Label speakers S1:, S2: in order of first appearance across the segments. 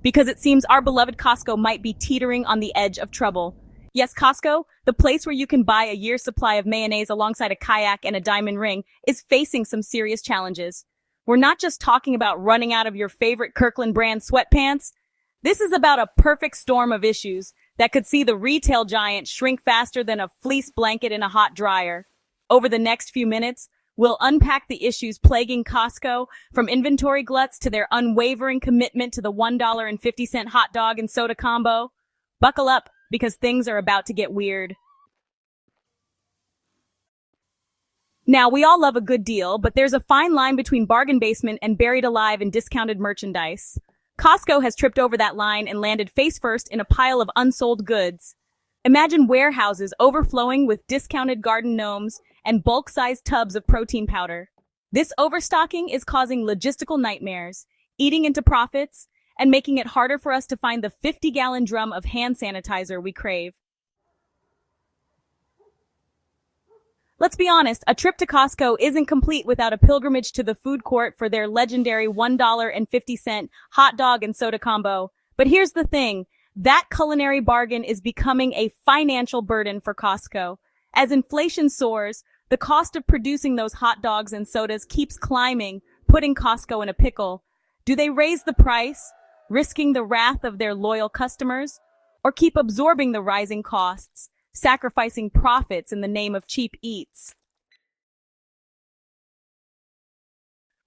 S1: because it seems our beloved Costco might be teetering on the edge of trouble. Yes, Costco, the place where you can buy a year's supply of mayonnaise alongside a kayak and a diamond ring, is facing some serious challenges. We're not just talking about running out of your favorite Kirkland brand sweatpants. This is about a perfect storm of issues that could see the retail giant shrink faster than a fleece blanket in a hot dryer. Over the next few minutes, we'll unpack the issues plaguing Costco, from inventory gluts to their unwavering commitment to the $1.50 hot dog and soda combo. Buckle up, because things are about to get weird. Now, we all love a good deal, but there's a fine line between bargain basement and buried alive in discounted merchandise. Costco has tripped over that line and landed face first in a pile of unsold goods. Imagine warehouses overflowing with discounted garden gnomes and bulk-sized tubs of protein powder. This overstocking is causing logistical nightmares, eating into profits, and making it harder for us to find the 50-gallon drum of hand sanitizer we crave. Let's be honest, a trip to Costco isn't complete without a pilgrimage to the food court for their legendary $1.50 hot dog and soda combo. But here's the thing, that culinary bargain is becoming a financial burden for Costco. As inflation soars, the cost of producing those hot dogs and sodas keeps climbing, putting Costco in a pickle. Do they raise the price, risking the wrath of their loyal customers, or keep absorbing the rising costs, sacrificing profits in the name of cheap eats?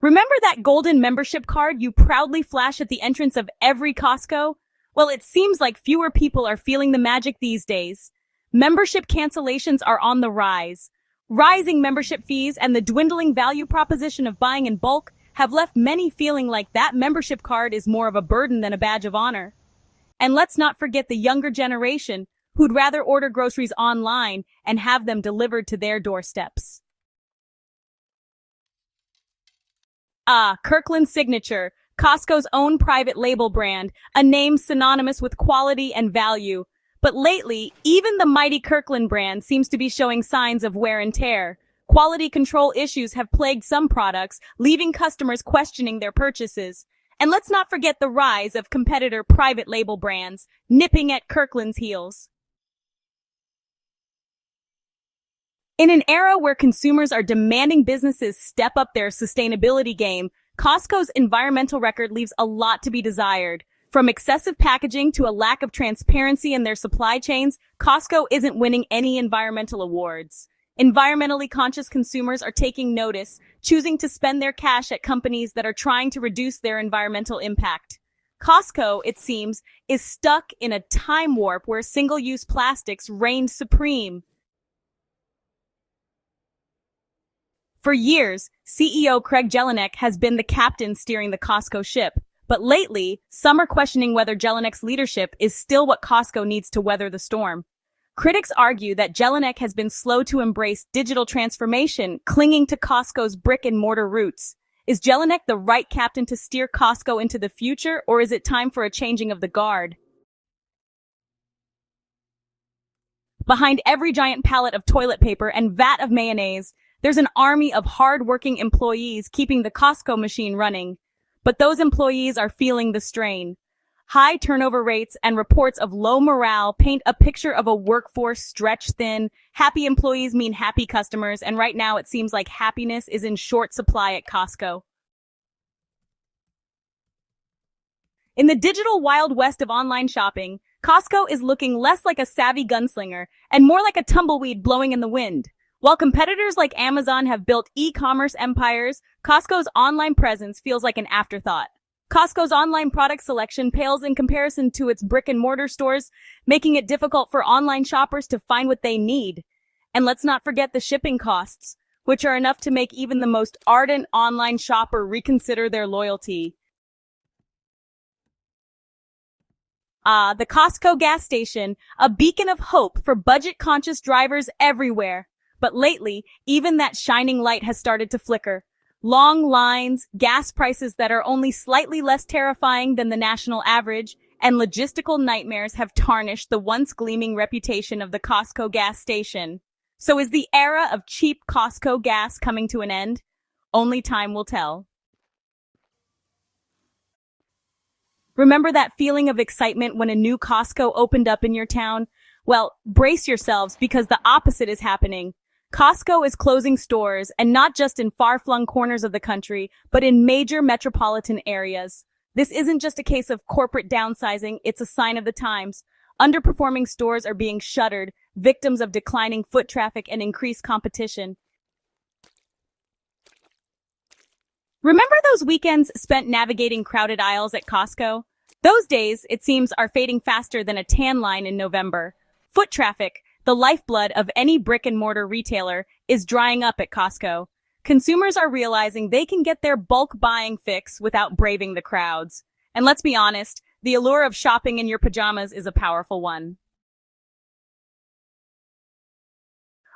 S1: Remember that golden membership card you proudly flash at the entrance of every Costco? Well, it seems like fewer people are feeling the magic these days. Membership cancellations are on the rise. Rising membership fees and the dwindling value proposition of buying in bulk have left many feeling like that membership card is more of a burden than a badge of honor. And let's not forget the younger generation, who'd rather order groceries online and have them delivered to their doorsteps. Kirkland Signature, Costco's own private label brand, a name synonymous with quality and value. But lately, even the mighty Kirkland brand seems to be showing signs of wear and tear. Quality control issues have plagued some products, leaving customers questioning their purchases. And let's not forget the rise of competitor private label brands, nipping at Kirkland's heels. In an era where consumers are demanding businesses step up their sustainability game, Costco's environmental record leaves a lot to be desired. From excessive packaging to a lack of transparency in their supply chains, Costco isn't winning any environmental awards. Environmentally conscious consumers are taking notice, choosing to spend their cash at companies that are trying to reduce their environmental impact. Costco, it seems, is stuck in a time warp where single-use plastics reigned supreme. For years, CEO Craig Jelinek has been the captain steering the Costco ship. But lately, some are questioning whether Jelinek's leadership is still what Costco needs to weather the storm. Critics argue that Jelinek has been slow to embrace digital transformation, clinging to Costco's brick-and-mortar roots. Is Jelinek the right captain to steer Costco into the future, or is it time for a changing of the guard? Behind every giant pallet of toilet paper and vat of mayonnaise, there's an army of hard-working employees keeping the Costco machine running. But those employees are feeling the strain. High turnover rates and reports of low morale paint a picture of a workforce stretched thin. Happy employees mean happy customers, and right now it seems like happiness is in short supply at Costco. In the digital Wild West of online shopping, Costco is looking less like a savvy gunslinger and more like a tumbleweed blowing in the wind. While competitors like Amazon have built e-commerce empires, Costco's online presence feels like an afterthought. Costco's online product selection pales in comparison to its brick-and-mortar stores, making it difficult for online shoppers to find what they need. And let's not forget the shipping costs, which are enough to make even the most ardent online shopper reconsider their loyalty. The Costco gas station, a beacon of hope for budget-conscious drivers everywhere. But lately, even that shining light has started to flicker. Long lines, gas prices that are only slightly less terrifying than the national average, and logistical nightmares have tarnished the once gleaming reputation of the Costco gas station. So is the era of cheap Costco gas coming to an end? Only time will tell. Remember that feeling of excitement when a new Costco opened up in your town? Well, brace yourselves because the opposite is happening. Costco is closing stores, and not just in far-flung corners of the country, but in major metropolitan areas. This isn't just a case of corporate downsizing, it's a sign of the times. Underperforming stores are being shuttered, victims of declining foot traffic and increased competition. Remember those weekends spent navigating crowded aisles at Costco? Those days, it seems, are fading faster than a tan line in November. Foot traffic, the lifeblood of any brick-and-mortar retailer, is drying up at Costco. Consumers are realizing they can get their bulk buying fix without braving the crowds. And let's be honest, the allure of shopping in your pajamas is a powerful one.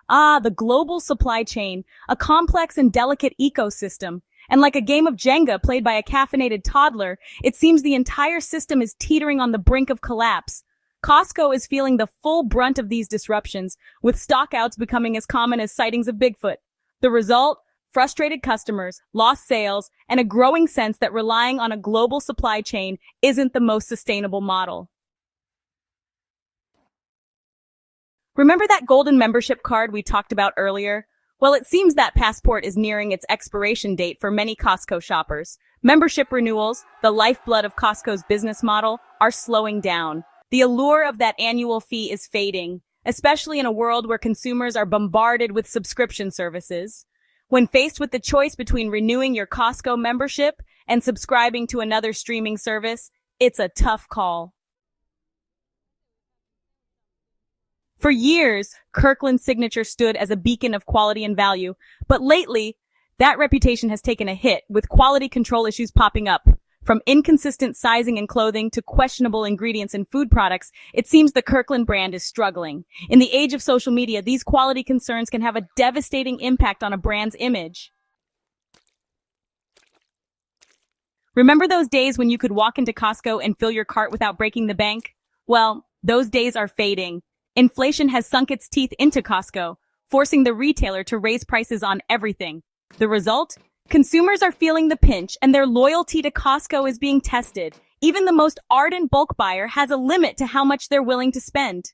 S1: The global supply chain, a complex and delicate ecosystem. And like a game of Jenga played by a caffeinated toddler, it seems the entire system is teetering on the brink of collapse. Costco is feeling the full brunt of these disruptions, with stockouts becoming as common as sightings of Bigfoot. The result? Frustrated customers, lost sales, and a growing sense that relying on a global supply chain isn't the most sustainable model. Remember that golden membership card we talked about earlier? Well, it seems that passport is nearing its expiration date for many Costco shoppers. Membership renewals, the lifeblood of Costco's business model, are slowing down. The allure of that annual fee is fading, especially in a world where consumers are bombarded with subscription services. When faced with the choice between renewing your Costco membership and subscribing to another streaming service, it's a tough call. For years, Kirkland's signature stood as a beacon of quality and value, but lately, that reputation has taken a hit, with quality control issues popping up. From inconsistent sizing in clothing to questionable ingredients in food products, it seems the Kirkland brand is struggling. In the age of social media, these quality concerns can have a devastating impact on a brand's image. Remember those days when you could walk into Costco and fill your cart without breaking the bank? Well, those days are fading. Inflation has sunk its teeth into Costco, forcing the retailer to raise prices on everything. The result? Consumers are feeling the pinch, and their loyalty to Costco is being tested. Even the most ardent bulk buyer has a limit to how much they're willing to spend.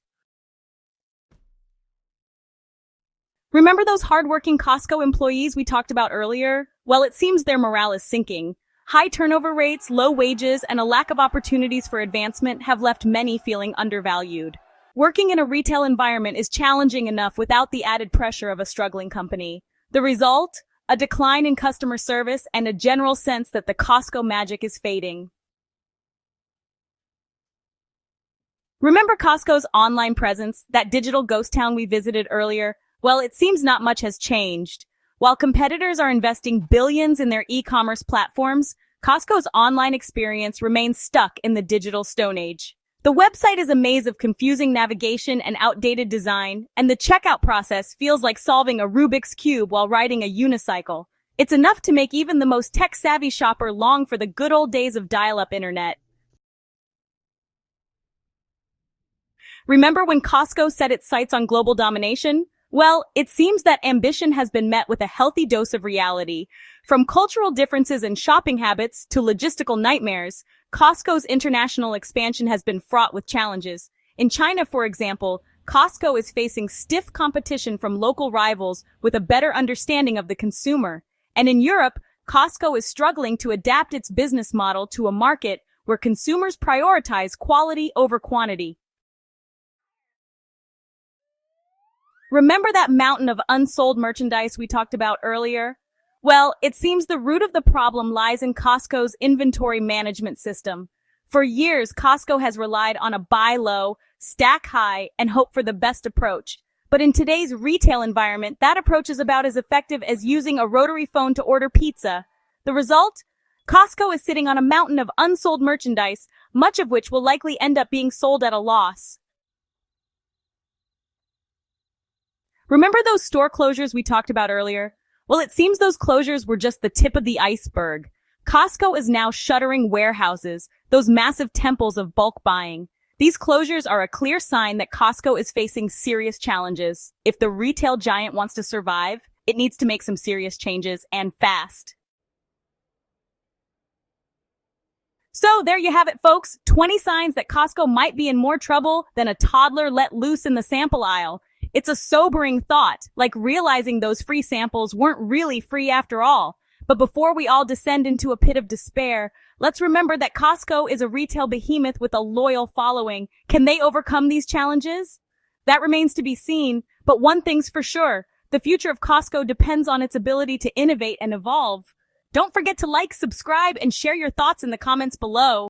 S1: Remember those hardworking Costco employees we talked about earlier? Well, it seems their morale is sinking. High turnover rates, low wages, and a lack of opportunities for advancement have left many feeling undervalued. Working in a retail environment is challenging enough without the added pressure of a struggling company. The result? A decline in customer service and a general sense that the Costco magic is fading. Remember Costco's online presence, that digital ghost town we visited earlier? Well, it seems not much has changed. While competitors are investing billions in their e-commerce platforms, Costco's online experience remains stuck in the digital Stone Age. The website is a maze of confusing navigation and outdated design, and the checkout process feels like solving a Rubik's Cube while riding a unicycle. It's enough to make even the most tech-savvy shopper long for the good old days of dial-up internet. Remember when Costco set its sights on global domination? Well, it seems that ambition has been met with a healthy dose of reality. From cultural differences in shopping habits to logistical nightmares, Costco's international expansion has been fraught with challenges. In China, for example, Costco is facing stiff competition from local rivals with a better understanding of the consumer. And in Europe, Costco is struggling to adapt its business model to a market where consumers prioritize quality over quantity. Remember that mountain of unsold merchandise we talked about earlier? Well, it seems the root of the problem lies in Costco's inventory management system. For years, Costco has relied on a buy low, stack high, and hope for the best approach. But in today's retail environment, that approach is about as effective as using a rotary phone to order pizza. The result? Costco is sitting on a mountain of unsold merchandise, much of which will likely end up being sold at a loss. Remember those store closures we talked about earlier? Well, it seems those closures were just the tip of the iceberg. Costco is now shuttering warehouses, those massive temples of bulk buying. These closures are a clear sign that Costco is facing serious challenges. If the retail giant wants to survive, it needs to make some serious changes, and fast. So there you have it, folks. 20 signs that Costco might be in more trouble than a toddler let loose in the sample aisle. It's a sobering thought, like realizing those free samples weren't really free after all. But before we all descend into a pit of despair, let's remember that Costco is a retail behemoth with a loyal following. Can they overcome these challenges? That remains to be seen, but one thing's for sure. The future of Costco depends on its ability to innovate and evolve. Don't forget to like, subscribe, and share your thoughts in the comments below.